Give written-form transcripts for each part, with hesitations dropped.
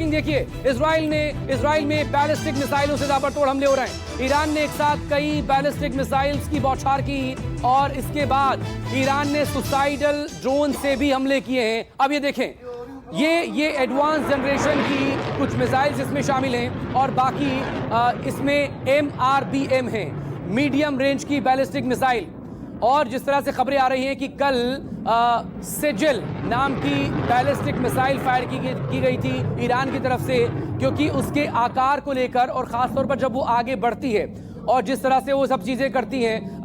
Breaking देखिए, Israel में ballistic मिसाइलों से ताबड़तोड़ हमले हो रहे हैं। ईरान ने एक साथ कई बैलिस्टिक मिसाइल्स की बौछार की और इसके बाद ईरान ने सुसाइडल ड्रोन से भी हमले किए हैं। अब ये देखें, ये एडवांस जनरेशन की कुछ मिसाइल्स इसमें शामिल हैं और बाकी इसमें MRBM है, मीडियम रेंज की बैलिस्टिक मिसाइल। और जिस तरह से खबरें आ रही हैं कि कल सेजिल नाम की बैलिस्टिक मिसाइल फायर की गई थी ईरान की तरफ से, क्योंकि उसके आकार को लेकर और खासतौर पर जब वो आगे बढ़ती है और जिस तरह से वो सब चीजें करती हैं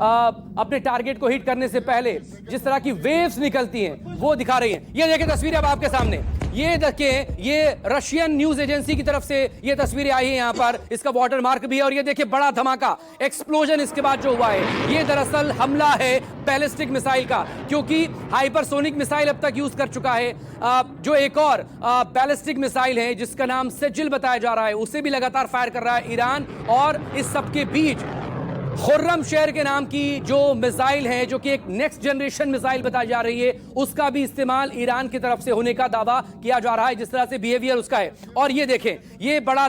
अपने टारगेट को हिट करने से पहले जिस तरह की वेव्स निकलती हैं वो दिखा रही हैं। ये देखिए तस्वीरें अब आपके सामने, ये देखिए, ये रशियन न्यूज एजेंसी की तरफ से ये तस्वीरें आई हैं। यहाँ पर इसका वाटर मार्क भी है और ये देखिए बड़ा धमाका, एक्सप्लोजन इसके बाद जो हुआ है ये दरअसल हमला है बैलिस्टिक मिसाइल का, क्योंकि हाइपरसोनिक मिसाइल अब तक यूज कर चुका है। जो एक और बैलिस्टिक मिसाइल है जिसका नाम सेजिल बताया जा रहा है उसे भी लगातार फायर कर रहा है ईरान। और इस सबके बीच खुर्रम शेर के नाम की जो मिसाइल है, जो कि एक नेक्स्ट जनरेशन मिसाइल बताई जा रही है, उसका भी इस्तेमाल ईरान की तरफ से होने का दावा किया जा रहा है, जिस तरह से बिहेवियर उसका है। और ये देखें, ये बड़ा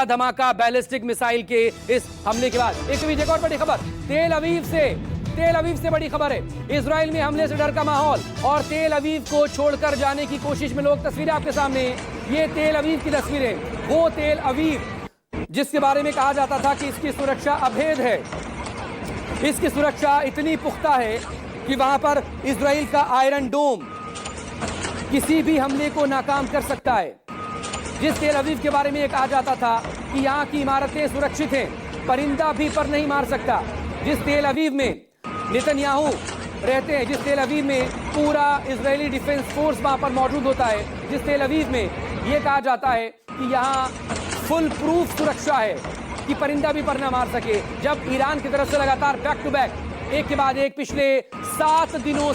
धमाका बैलिस्टिक मिसाइल के इस हमले के बाद। एक और बड़ी खबर तेल अवीव से बड़ी खबर है। इजराइल में हमले से डर का माहौल और तेल अवीव को छोड़कर जाने की कोशिश में लोग। तस्वीरें आपके सामने, ये तेल अवीव की तस्वीरें, वो तेल अवीव जिसके बारे में कहा जाता था कि इसकी सुरक्षा अभेद है। इसकी सुरक्षा इतनी पुख्ता है कि वहां पर इजराइल का आयरन डोम किसी भी हमले को नाकाम कर सकता है। जिस तेल अवीव के बारे में यह कहा जाता था कि यहां की इमारतें सुरक्षित हैं, परिंदा भी पर नहीं मार सकता, जिस तेल अवीव में नेतन्याहू रहते हैं, जिस तेल अवीव में पूरा इजरायली डिफेंस फोर्स वहां पर मौजूद होता है, जिस तेल अवीव में यह कहा जाता है कि यहाँ फुल प्रूफ सुरक्षा है कि परिंदा भी पर न मार सके। जब ईरान की तरफ से लगातार बैक टू बैक एक के बाद एक पिछले 7 दिनों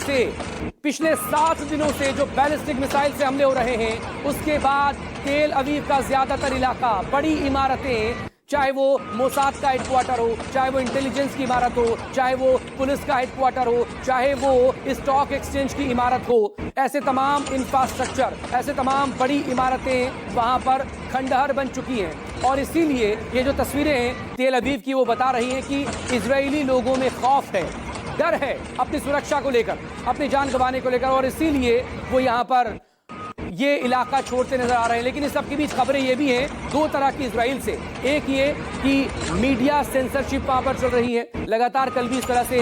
से जो बैलिस्टिक मिसाइल से हमले हो रहे हैं, उसके बाद तेल अवीव का ज्यादातर इलाका, बड़ी इमारतें, चाहे वो मोसाद का हेडक्वार्टर हो, चाहे वो इंटेलिजेंस की इमारत हो, चाहे वो पुलिस का हेडक्वार्टर हो, चाहे वो स्टॉक एक्सचेंज की इमारत हो, ऐसे तमाम इंफ्रास्ट्रक्चर, ऐसे तमाम बड़ी इमारतें वहां पर खंडहर बन चुकी हैं। और इसीलिए ये जो तस्वीरें हैं तेल अवीव की, वो बता रही हैं कि इजरायली लोगों में खौफ है, डर है अपनी सुरक्षा को लेकर, अपनी जान गंवाने को लेकर, और इसीलिए वो यहाँ पर ये इलाका छोड़ते नजर आ रहे हैं। लेकिन इस सब के बीच खबरें ये भी हैं दो तरह की इजराइल से। एक ये कि मीडिया सेंसरशिप वहां पर चल रही है लगातार। कल भी इस तरह से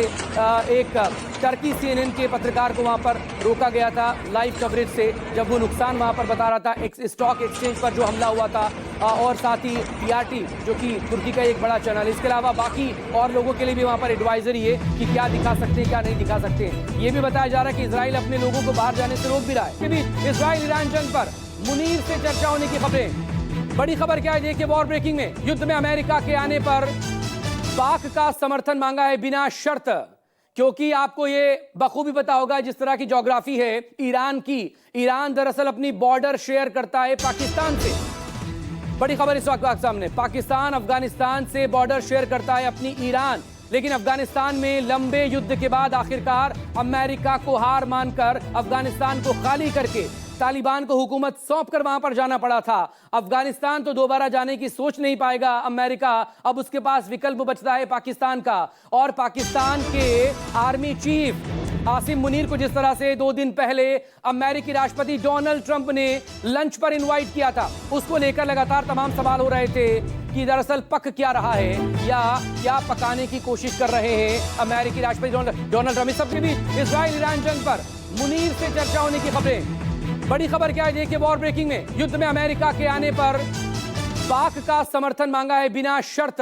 एक टर्की CNN के पत्रकार को वहां पर रोका गया था लाइव कवरेज से, जब वो नुकसान वहां पर बता रहा था स्टॉक एक्सचेंज पर जो हमला हुआ था, और साथ ही TRT जो कि तुर्की का एक बड़ा चैनल है। इसके अलावा बाकी और लोगों के लिए भी वहां पर एडवाइजरी है कि क्या दिखा सकते हैं, क्या नहीं दिखा सकते हैं। ये भी बताया जा रहा है कि इजराइल अपने लोगों को बाहर जाने से रोक भी रहा है। इजराइल ईरान जंग पर मुनीर से चर्चा होने की खबरें। बड़ी खबर क्या है, देखिए, वॉर ब्रेकिंग में युद्ध में अमेरिका के आने पर पाक का समर्थन मांगा है बिना शर्त, क्योंकि आपको ये बखूबी पता होगा जिस तरह की ज्योग्राफी है ईरान की। ईरान दरअसल अपनी बॉर्डर शेयर करता है पाकिस्तान से। बड़ी खबर इस वक्त आपके सामने, पाकिस्तान अफगानिस्तान से बॉर्डर शेयर करता है अपनी ईरान, लेकिन अफगानिस्तान में लंबे युद्ध के बाद आखिरकार अमेरिका को हार मानकर अफगानिस्तान को खाली करके तालिबान को हुकूमत सौंपकर वहां पर जाना पड़ा था। अफगानिस्तान तो दोबारा जाने की सोच नहीं पाएगा अमेरिका, अब उसके पास विकल्प बचता है पाकिस्तान का। और पाकिस्तान के आर्मी चीफ आसिम मुनीर को जिस तरह से 2 दिन पहले अमेरिकी राष्ट्रपति डोनाल्ड ट्रंप ने लंच पर इनवाइट किया था, उसको लेकर लगातार तमाम सवाल हो रहे थे कि दरअसल पक क्या रहा है या क्या पकाने की कोशिश कर रहे हैं अमेरिकी राष्ट्रपति डोनाल्ड ट्रंप। इस सबके बीच इजराइल ईरान जंग पर मुनीर से चर्चा होने की खबरें। बड़ी खबर क्या है, देखिए, वॉर ब्रेकिंग में युद्ध में अमेरिका के आने पर पाक का समर्थन मांगा है बिना शर्त,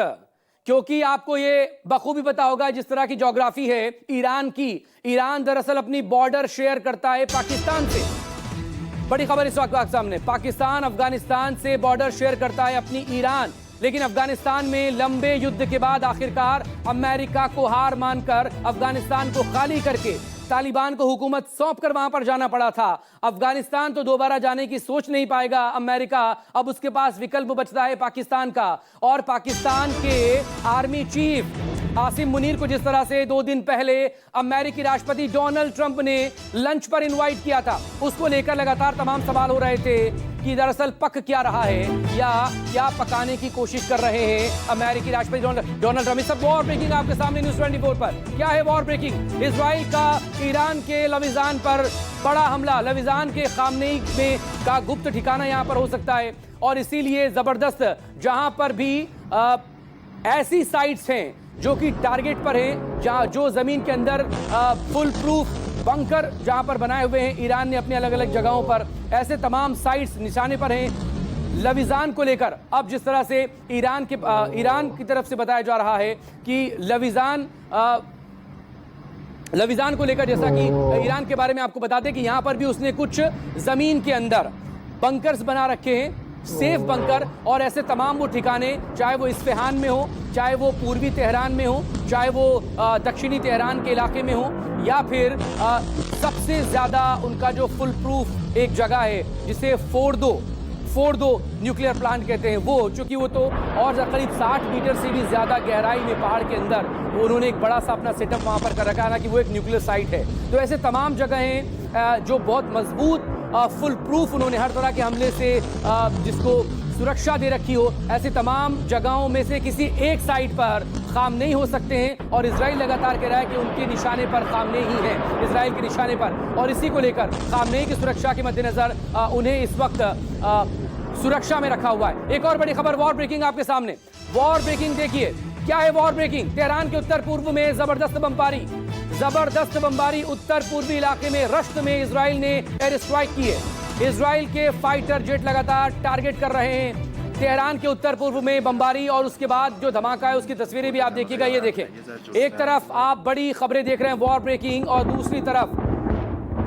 क्योंकि आपको ये बखूबी पता होगा जिस तरह की ज्योग्राफी है ईरान की। ईरान दरअसल अपनी बॉर्डर शेयर करता है पाकिस्तान से। बड़ी खबर इस वक्त आपके सामने, पाकिस्तान अफगानिस्तान से बॉर्डर शेयर करता है अपनी ईरान, लेकिन अफगानिस्तान में लंबे युद्ध के बाद आखिरकार अमेरिका को हार मानकर अफगानिस्तान को खाली करके तालिबान को हुकूमत सौंपकर वहां पर जाना पड़ा था। अफगानिस्तान तो दोबारा जाने की सोच नहीं पाएगा अमेरिका, अब उसके पास विकल्प बचता है पाकिस्तान का। और पाकिस्तान के आर्मी चीफ आसिम मुनीर को जिस तरह से 2 दिन पहले अमेरिकी राष्ट्रपति डोनाल्ड ट्रंप ने लंच पर इनवाइट किया था, उसको लेकर लगातार तमाम सवाल हो रहे थे कि दरअसल पक क्या रहा है या क्या पकाने की कोशिश कर रहे हैं अमेरिकी राष्ट्रपति डोनाल्ड ट्रंप। सब वॉर ब्रेकिंग आपके सामने न्यूज़ 24 पर। क्या है वॉर ब्रेकिंग? इजराइल का ईरान के लविजान पर बड़ा हमला, लविजान के खामनेई में का गुप्त ठिकाना यहां पर हो सकता है और इसीलिए जबरदस्त जहां पर भी ऐसी साइट्स हैं जो कि टारगेट पर हैं, जहां जो जमीन के अंदर फुल प्रूफ बंकर जहां पर बनाए हुए हैं ईरान ने अपने अलग अलग जगहों पर, ऐसे तमाम साइट्स निशाने पर हैं लविजान को लेकर। अब जिस तरह से ईरान की तरफ से बताया जा रहा है कि लविजान को लेकर, जैसा कि ईरान के बारे में आपको बता दें कि यहां पर भी उसने कुछ जमीन के अंदर बंकर्स बना रखे हैं, सेफ बंकर, और ऐसे तमाम वो ठिकाने, चाहे वो इस्फहान में हो, चाहे वो पूर्वी तेहरान में हो, चाहे वो दक्षिणी तेहरान के इलाके में हो, या फिर सबसे ज्यादा उनका जो फुल प्रूफ एक जगह है जिसे फोर्डो न्यूक्लियर प्लांट कहते हैं, वो चूंकि वो तो और करीब 60 मीटर से भी ज्यादा गहराई में पहाड़ के अंदर उन्होंने एक बड़ा सा अपना सेटअप वहां पर कर रखा है ना कि वो एक न्यूक्लियर साइट है। तो ऐसे तमाम जगहें जो बहुत मजबूत फुल प्रूफ उन्होंने हर तरह के हमले से जिसको सुरक्षा दे रखी हो, ऐसी तमाम जगहों में से किसी एक साइट पर खामनेई हो सकते हैं और इजराइल लगातार कह रहा है कि उनके निशाने पर खामनेई ही है, इजराइल के निशाने पर, और इसी को लेकर खामनेई की सुरक्षा के मद्देनजर उन्हें इस वक्त सुरक्षा में रखा हुआ है। एक और बड़ी खबर वॉर ब्रेकिंग आपके सामने। वॉर ब्रेकिंग देखिए क्या है वॉर ब्रेकिंग। तेहरान के उत्तर पूर्व में जबरदस्त बमबारी उत्तर पूर्वी इलाके में रश्त में इजराइल ने एयर स्ट्राइक की है। इजराइल के फाइटर जेट लगातार टारगेट कर रहे हैं तेहरान के उत्तर पूर्व में बमबारी, और उसके बाद जो धमाका है उसकी तस्वीरें भी आप देखिएगा। ये देखें, एक तरफ आप बड़ी खबरें देख रहे हैं वॉर ब्रेकिंग, और दूसरी तरफ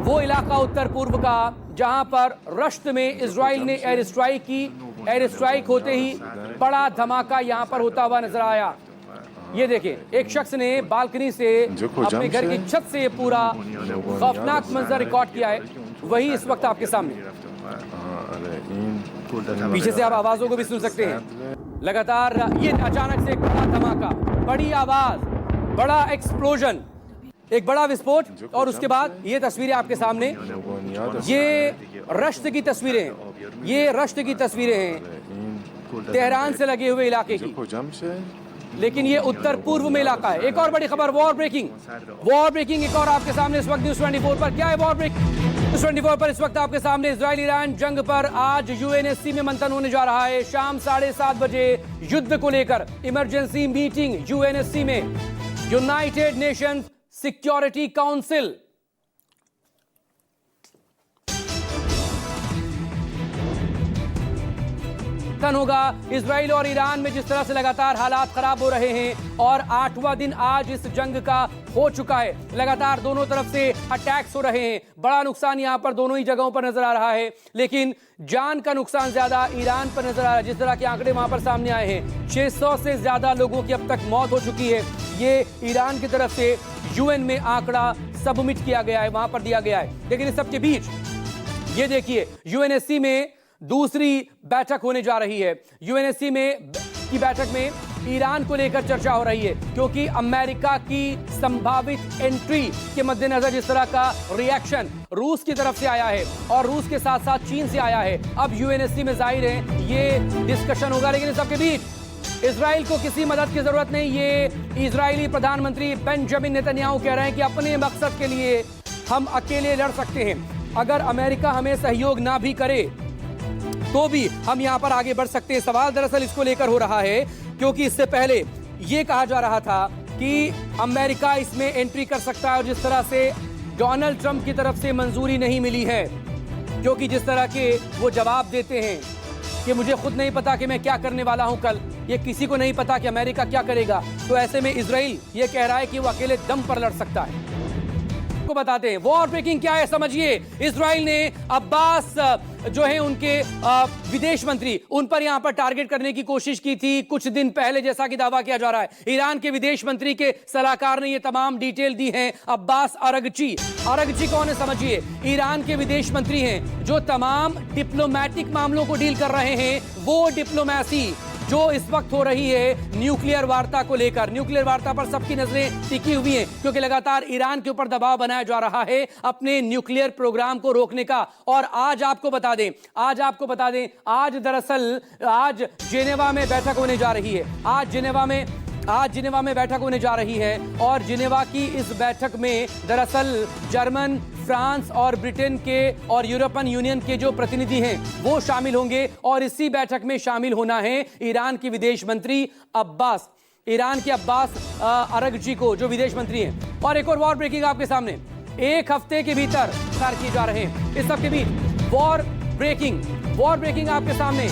वो इलाका उत्तर पूर्व का जहां पर रश्त में इजराइल ने एयर स्ट्राइक की। एयर स्ट्राइक होते ही बड़ा धमाका यहां पर होता हुआ नजर आया। ये देखिए, एक शख्स ने बालकनी से अपने घर की छत से पूरा खौफनाक मंजर रिकॉर्ड किया है, वही इस वक्त आपके सामने। पीछे से आप आवाजों को भी सुन सकते हैं। लगातार ये अचानक से एक बड़ा धमाका, बड़ी आवाज, बड़ा एक्सप्लोजन, एक बड़ा विस्फोट, और उसके बाद ये तस्वीरें आपके सामने, ये रश्त की तस्वीरें हैं, ये रश्त की तस्वीरें हैं तेहरान से लगे हुए इलाके की, लेकिन ये उत्तर पूर्व में इलाका है। एक और बड़ी खबर वॉर ब्रेकिंग एक और आपके सामने इस वक्त न्यूज़ 24 पर। क्या है वॉर ब्रेकिंग न्यूज़ 24 पर? इस वक्त आपके सामने इजराइल ईरान जंग पर आज यूएनएससी में मंथन होने जा रहा है। शाम 7:30 बजे युद्ध को लेकर इमरजेंसी मीटिंग यूएनएससी में, यूनाइटेड नेशंस सिक्योरिटी काउंसिल। होगा इजराइल और ईरान में जिस तरह से लगातार हालात खराब हो रहे हैं, और 8वां दिन आज इस जंग का हो चुका है। लगातार दोनों तरफ से अटैक्स हो रहे हैं, बड़ा नुकसान यहां पर दोनों ही जगहों पर नजर आ रहा है, लेकिन जान का नुकसान ज्यादा ईरान पर नजर आ रहा है। जिस तरह के आंकड़े वहां पर सामने आए हैं, 600 से ज्यादा लोगों की अब तक मौत हो चुकी है। ये ईरान की तरफ से यूएन में आंकड़ा सबमिट किया गया है, वहां पर दिया गया है। लेकिन इस सबके बीच ये देखिए, यूएनएससी में दूसरी बैठक होने जा रही है। यूएनएससी में की बैठक में ईरान को लेकर चर्चा हो रही है, क्योंकि अमेरिका की संभावित एंट्री के मद्देनजर जिस तरह का रिएक्शन रूस की तरफ से आया है, और रूस के साथ साथ चीन से आया है, अब यूएनएससी में जाहिर है ये डिस्कशन होगा। लेकिन इस सबके बीच इजराइल को किसी मदद की जरूरत नहीं। ये इजरायली प्रधानमंत्री बेंजामिन नेतन्याहू कह रहे हैं कि अपने मकसद के लिए हम अकेले लड़ सकते हैं, अगर अमेरिका हमें सहयोग ना भी करे तो भी हम यहां पर आगे बढ़ सकते हैं। सवाल दरअसल इसको लेकर हो रहा है क्योंकि इससे पहले यह कहा जा रहा था कि अमेरिका इसमें एंट्री कर सकता है, और जिस तरह से डोनाल्ड ट्रंप की तरफ से मंजूरी नहीं मिली है, क्योंकि जिस तरह के वो जवाब देते हैं कि मुझे खुद नहीं पता कि मैं क्या करने वाला हूं कल, ये किसी को नहीं पता कि अमेरिका क्या करेगा, तो ऐसे में इजराइल ये कह रहा है कि वो अकेले दम पर लड़ सकता है। को बताते हैं वॉर ब्रेकिंग क्या है, समझिए। इजराइल ने अब्बास जो है उनके विदेश मंत्री, उन पर यहां पर टारगेट करने की कोशिश की थी कुछ दिन पहले, जैसा कि दावा किया जा रहा है। ईरान के विदेश मंत्री के सलाहकार ने ये तमाम डिटेल दी है। अब्बास अरगची कौन है समझिए, ईरान के विदेश मंत्री हैं जो तमाम डिप्लोमैटिक मामलों को डील कर रहे हैं। वो डिप्लोमेसी जो इस वक्त हो रही है न्यूक्लियर वार्ता को लेकर। न्यूक्लियर वार्ता पर सबकी नजरें टिकी हुई हैं क्योंकि लगातार ईरान के ऊपर दबाव बनाया जा रहा है अपने न्यूक्लियर प्रोग्राम को रोकने का। और आज आपको बता दें, आज दरअसल आज जेनेवा में बैठक होने जा रही है। आज जिनेवा में बैठक होने जा रही है और जिनेवा की इस बैठक में दरअसल जर्मन, फ्रांस और ब्रिटेन के और यूरोपियन यूनियन के जो प्रतिनिधि हैं वो शामिल होंगे। और इसी बैठक में शामिल होना है ईरान के विदेश मंत्री अब्बास अरगची को, जो विदेश मंत्री हैं। और एक और वॉर ब्रेकिंग आपके सामने, एक हफ्ते के भीतर तैयार किए जा रहे हैं। इस सबके बीच वॉर ब्रेकिंग आपके सामने।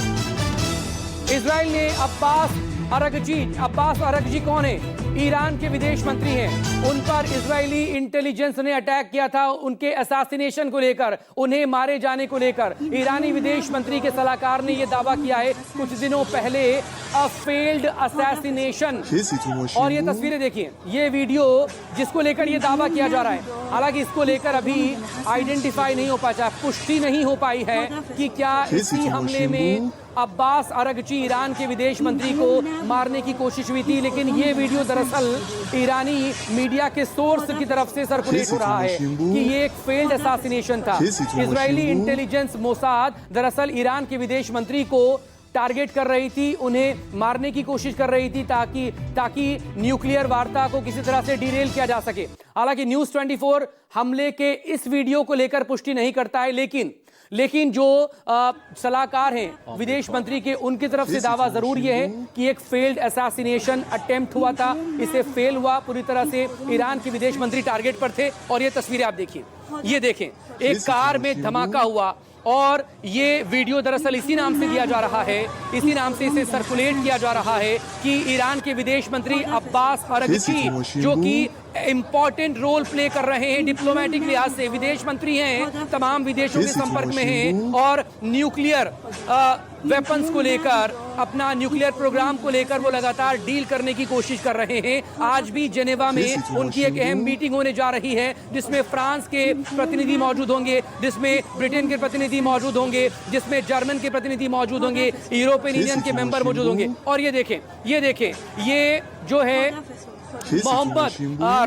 इजराइल ने अब्बास अरगची कौन है? ईरान के विदेश मंत्री हैं। उन पर इजरायली इंटेलिजेंस ने अटैक किया था उनके असैसिनेशन को लेकर, उन्हें मारे जाने को लेकर। ईरानी विदेश मंत्री के सलाहकार ने यह दावा किया है कुछ दिनों पहले, अ फेल्ड असैसिनेशन। और ये तस्वीरें देखिए, ये वीडियो जिसको लेकर ये दावा किया जा रहा है, हालांकि इसको लेकर अभी आइडेंटिफाई नहीं हो पाया, पुष्टि नहीं हो पाई है कि क्या इसी हमले में अब्बास अरगची ईरान के विदेश मंत्री को मारने की कोशिश हुई थी। लेकिन ये वीडियो दरअसल ईरानी मीडिया के सोर्स की तरफ से सर्कुलेट हो रहा है कि ये एक फेल्ड असैसिनेशन था। इजरायली इंटेलिजेंस मोसाद दरअसल ईरान के विदेश मंत्री को टारगेट कर रही थी, उन्हें मारने की कोशिश कर रही थी ताकि न्यूक्लियर वार्ता को किसी तरह से डिरेल किया जा सके। हालांकि न्यूज़ 24 हमले के इस वीडियो को लेकर पुष्टि नहीं करता है, लेकिन जो सलाहकार हैं विदेश मंत्री के, उनकी तरफ से दावा जरूर यह है कि एक फेल्ड असैसिनेशन अटेम्प्ट हुआ था, इसे फेल हुआ पूरी तरह से। ईरान के विदेश मंत्री टारगेट पर थे। और ये तस्वीरें आप देखिए, ये देखें, एक कार में धमाका हुआ और ये वीडियो दरअसल इसी नाम से दिया जा रहा है, इसी नाम से इसे सर्कुलेट किया जा रहा है कि ईरान के विदेश मंत्री अब्बास अरगची, जो कि इंपॉर्टेंट रोल प्ले कर रहे हैं डिप्लोमेटिक लिहाज से, विदेश मंत्री हैं, तमाम विदेशों के संपर्क में हैं और न्यूक्लियर वेपन्स को लेकर, अपना न्यूक्लियर प्रोग्राम को लेकर वो लगातार डील करने की कोशिश कर रहे हैं। आज भी जेनेवा में उनकी एक अहम मीटिंग होने जा रही है जिसमें फ्रांस के प्रतिनिधि मौजूद होंगे, जिसमें ब्रिटेन के प्रतिनिधि मौजूद होंगे, जिसमें जर्मन के प्रतिनिधि मौजूद होंगे, यूरोपियन यूनियन के मेंबर मौजूद होंगे। और ये देखें, ये जो है मोहम्मद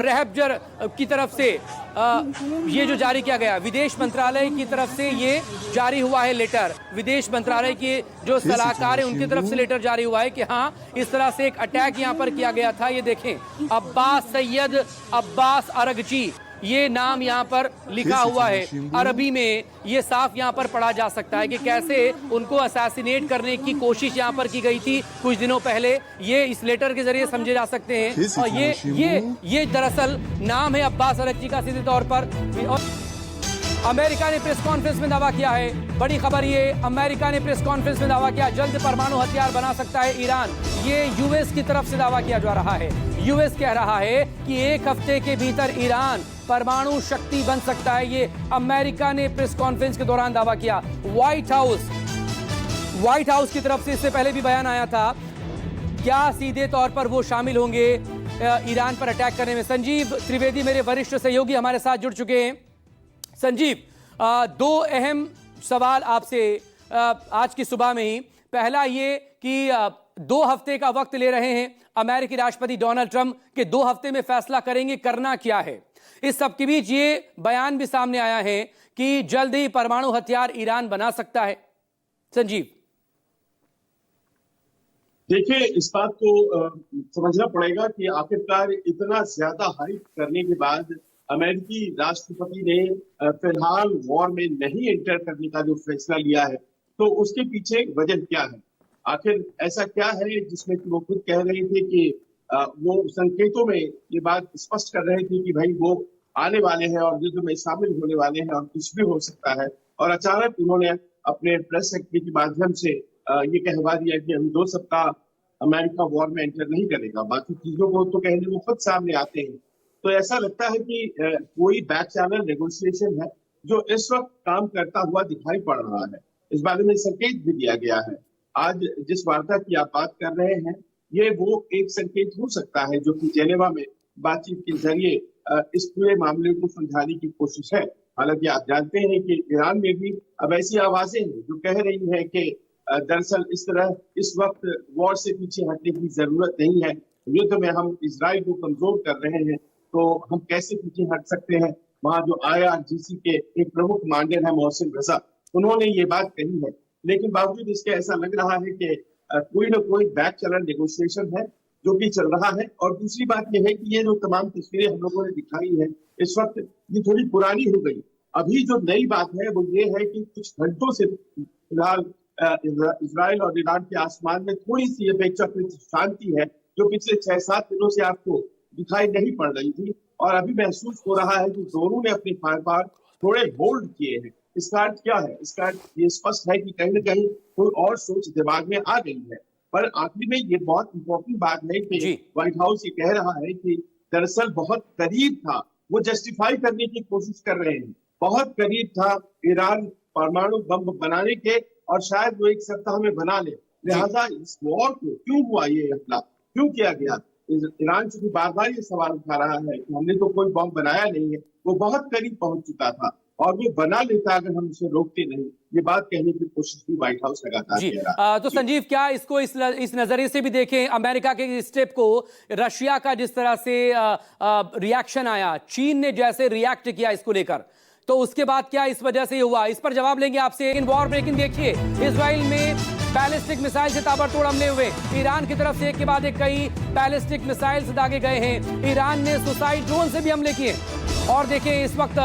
रहबजर की तरफ से ये जो जारी किया गया, विदेश मंत्रालय की तरफ से ये जारी हुआ है लेटर। विदेश मंत्रालय के जो सलाहकार है उनकी तरफ से लेटर जारी हुआ है कि हाँ, इस तरह से एक अटैक यहाँ पर किया गया था। ये देखें, अब्बास अरगची, ये नाम यहाँ पर लिखा हुआ है अरबी में। ये साफ यहाँ पर पढ़ा जा सकता है कि कैसे उनको असैसिनेट करने की कोशिश यहाँ पर की गई थी कुछ दिनों पहले। ये इस लेटर के जरिए समझे जा सकते हैं। और ये दरअसल नाम है अब्बास अरगची का सीधे तौर पर। और अमेरिका ने प्रेस कॉन्फ्रेंस में दावा किया है, बड़ी खबर ये, अमेरिका ने प्रेस कॉन्फ्रेंस में दावा किया जल्द परमाणु हथियार बना सकता है ईरान। ये यूएस की तरफ से दावा किया जा रहा है। यूएस कह रहा है कि एक हफ्ते के भीतर ईरान परमाणु शक्ति बन सकता है। ये अमेरिका ने प्रेस कॉन्फ्रेंस के दौरान दावा किया। व्हाइट हाउस की तरफ से इससे पहले भी बयान आया था। क्या सीधे तौर पर वो शामिल होंगे ईरान पर अटैक करने में? संजीव त्रिवेदी मेरे वरिष्ठ सहयोगी हमारे साथ जुड़ चुके हैं। संजीव, दो अहम सवाल आपसे आज की सुबह में ही। पहला ये कि 2 हफ्ते का वक्त ले रहे हैं अमेरिकी राष्ट्रपति डोनाल्ड ट्रंप के, 2 हफ्ते में फैसला करेंगे, करना क्या है। इस सब के बीच ये बयान भी सामने आया है कि जल्द ही परमाणु हथियार ईरान बना सकता है। संजीव, देखिए, इस बात को समझना पड़ेगा कि आखिरकार इतना ज्यादा हाइप करने के बाद अमेरिकी राष्ट्रपति ने फिलहाल वॉर में नहीं एंटर करने का जो फैसला लिया है, तो उसके पीछे वजह क्या है? आखिर ऐसा क्या है जिसमें कि वो खुद कह रहे थे कि वो संकेतों में ये बात स्पष्ट कर रहे थे कि भाई वो आने वाले हैं और युद्ध में शामिल होने वाले हैं और कुछ भी हो सकता है, और अचानक उन्होंने अपने प्रेस सेक्रेटरी के माध्यम से ये कहवा दिया कि हम 2 सप्ताह अमेरिका वॉर में एंटर नहीं करेगा। बाकी चीजों को तो कहने वो खुद सामने आते हैं। तो ऐसा लगता है कि कोई बैक चैनल नेगोशिएशन है जो इस वक्त काम करता हुआ दिखाई पड़ रहा है। इस बारे में संकेत भी दिया गया है। आज जिस वार्ता की आप बात कर रहे हैं, ये वो एक संकेत हो सकता है जो कि जेनेवा में बातचीत के जरिए इस पूरे मामले को सुलझाने की कोशिश है। हालांकि आप जानते हैं कि ईरान में भी अब ऐसी आवाजें हैं जो कह रही हैं कि दरअसल इस तरह इस वक्त वॉर से पीछे हटने की जरूरत नहीं है। युद्ध में हम इजराइल को कमजोर कर रहे हैं, तो हम कैसे पीछे हट सकते हैं। वहां जो IRGC के एक प्रमुख कमांडर है मोहसिन रजा, उन्होंने ये बात कही है। लेकिन बावजूद इसके ऐसा लग रहा है कि कोई ना कोई बैक चैनल नेगोशिएशन है जो कि चल रहा है। और दूसरी बात यह है कि ये जो तमाम तस्वीरें हम लोगों ने दिखाई है इस वक्त, ये थोड़ी पुरानी हो गई। अभी जो नई बात है वो ये है कि कुछ घंटों से फिलहाल इजराइल और ईरान के आसमान में थोड़ी सी अपेक्षाकृत शांति है, जो पिछले 6-7 दिनों से आपको दिखाई नहीं पड़ रही थी। और अभी महसूस हो रहा है कि दोनों ने अपने फायर पार थोड़े होल्ड किए हैं। इसका अर्थ क्या है? इसका अर्थ ये स्पष्ट है कि कहीं ना कहीं कोई और सोच दिमाग में आ गई है। पर आखिरी में ये बहुत इंपॉर्टेंट बात है कि व्हाइट हाउस ये कह रहा है कि दरअसल बहुत करीब था, वो जस्टिफाई करने की कोशिश कर रहे हैं, बहुत करीब था ईरान परमाणु बम बनाने के, और शायद वो 1 सप्ताह में बना ले। लिहाजा इस वॉर को क्यों हुआ, ये हमला क्यों किया गया? ईरान चूंकि बार बार ये सवाल उठा रहा है कि हमने तो कोई बम बनाया नहीं है, वो बहुत करीब पहुंच चुका था और वो बना लेता अगर हम उसे रोकते नहीं। ये बात कहने की कोशिश भी व्हाइट हाउस लगातार कर रहा है। तो संजीव, क्या इसको इस नजरिए से भी देखें, अमेरिका के स्टेप को, रशिया का जिस तरह से रिएक्शन आया, चीन ने जैसे रिएक्ट किया इसको लेकर, तो उसके बाद क्या इस वजह से हुआ, इस पर जवाब लेंगे आपसे इन वॉर ब्रेकिंग। देखिए, इजराइल में बैलिस्टिक मिसाइल से ताबड़तोड़ हमले हुए, ईरान की तरफ से एक के बाद एक कई बैलिस्टिक मिसाइल दागे गए हैं, ईरान ने सुसाइड ड्रोन से भी हमले किए। और देखें, इस वक्त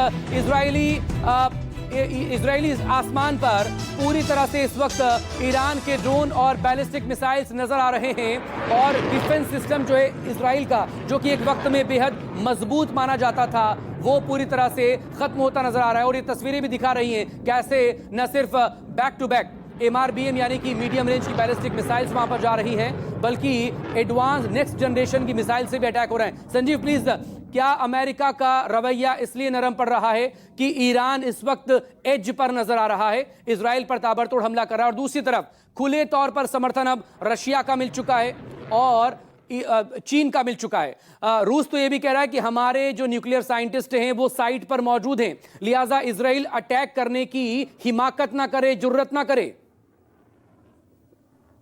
इजरायली आसमान पर पूरी तरह से इस वक्त ईरान के ड्रोन और बैलिस्टिक मिसाइल्स नजर आ रहे हैं। और डिफेंस सिस्टम जो है इजराइल का, जो कि एक वक्त में बेहद मजबूत माना जाता था, वो पूरी तरह से खत्म होता नजर आ रहा है। और ये तस्वीरें भी दिखा रही हैं कैसे न सिर्फ बैक टू बैक MRBM यानी कि मीडियम रेंज की बैलिस्टिक मिसाइल्स वहां पर जा रही हैं, बल्कि एडवांस नेक्स्ट जनरेशन की मिसाइल से भी अटैक हो रहे हैं। संजीव प्लीज, क्या अमेरिका का रवैया इसलिए नरम पड़ रहा है कि ईरान इस वक्त एज पर नजर आ रहा है, इजराइल पर ताबड़तोड़ हमला कर रहा है, और दूसरी तरफ खुले तौर पर समर्थन अब रशिया का मिल चुका है और चीन का मिल चुका है। रूस तो ये भी कह रहा है कि हमारे जो न्यूक्लियर साइंटिस्ट हैं वो साइट पर मौजूद हैं, लिहाजा इजराइल अटैक करने की हिमाकत ना करे, जुर्रत ना करे।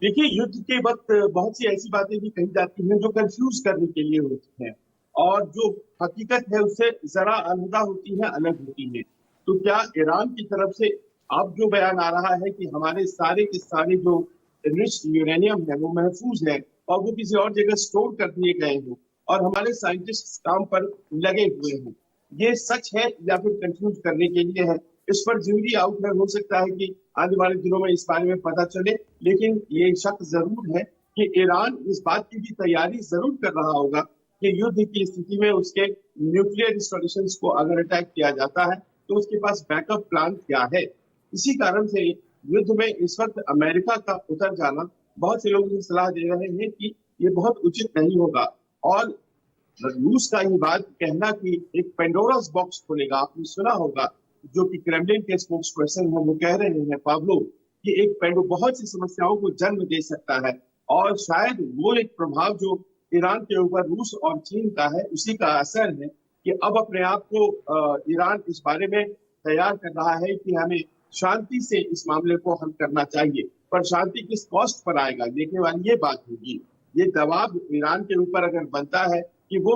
देखिए, युद्ध के वक्त बहुत सी ऐसी बातें भी कही जाती हैं जो कंफ्यूज करने के लिए होती हैं, और जो हकीकत है उससे जरा अलग होती है, अलग होती है। तो क्या ईरान की तरफ से अब जो बयान आ रहा है कि हमारे सारे के सारे जो एनरिच्ड यूरेनियम है वो महफूज है और वो किसी और जगह स्टोर कर दिए गए हैं और हमारे साइंटिस्ट काम पर लगे हुए हैं, ये सच है या फिर कंफ्यूज करने के लिए है? इस पर ज्यूरी आउट है। हो सकता है कि आने वाले दिनों में इस बारे में पता चले, लेकिन ये शक जरूर है कि ईरान इस बात की भी तैयारी जरूर कर रहा होगा कि युद्ध की स्थिति में उसके न्यूक्लियर इंस्टॉलेशंस को अगर अटैक किया जाता है तो उसके पास बैकअप प्लान क्या है। इसी कारण से युद्ध में इस वक्त अमेरिका का उतर जाना, बहुत से लोग ये सलाह दे रहे हैं कि ये बहुत उचित नहीं होगा। और रूस का ये बात कहना कि एक पेंडोरास बॉक्स खोलेगा, आपने सुना होगा, जो कि क्रेमलिन के स्पोक्स पर्सन है वो कह रहे हैं पाब्लो, कि एक पेंडो बहुत सी समस्याओं को जन्म दे सकता है। और शायद वो एक प्रभाव जो ईरान के ऊपर रूस और चीन का है, उसी का असर है कि अब अपने आप को ईरान इस बारे में तैयार कर रहा है कि हमें शांति से इस मामले को हल करना चाहिए। पर शांति किस कॉस्ट पर आएगा, देखने वाली ये बात होगी। ये दबाव ईरान के ऊपर अगर बनता है कि वो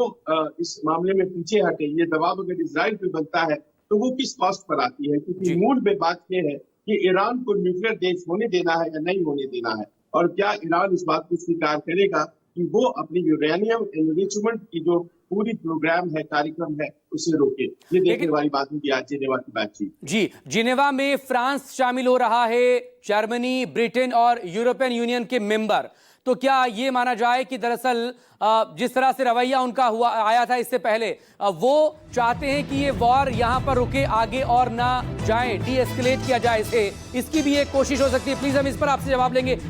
इस मामले में पीछे हटे, ये दबाव अगर इजराइल पे बनता है तो वो किस कॉस्ट पर आती है? क्योंकि मूल में बात यह है कि ईरान को न्यूक्लियर देश होने देना है या नहीं होने देना है, और क्या ईरान इस बात को स्वीकार करेगा कि वो अपनी यूरेनियम एनरिचमेंट की जो पूरी प्रोग्राम है, कार्यक्रम है, उसे रोके। ये देखने वाली बात होगी आज जिनेवा की बातचीत। जी, जिनेवा में फ्रांस शामिल हो रहा है, जर्मनी, ब्रिटेन और यूरोपियन यूनियन के मेंबर। तो क्या ये माना जाए कि दरअसल जिस तरह से रवैया उनका आया था इससे पहले, वो चाहते हैं कि ये वॉर यहां पर रुके, आगे और ना जाए, डी एस्केलेट किया जाए इसे, इसकी भी एक कोशिश हो सकती है? प्लीज हम इस पर आपसे जवाब लेंगे।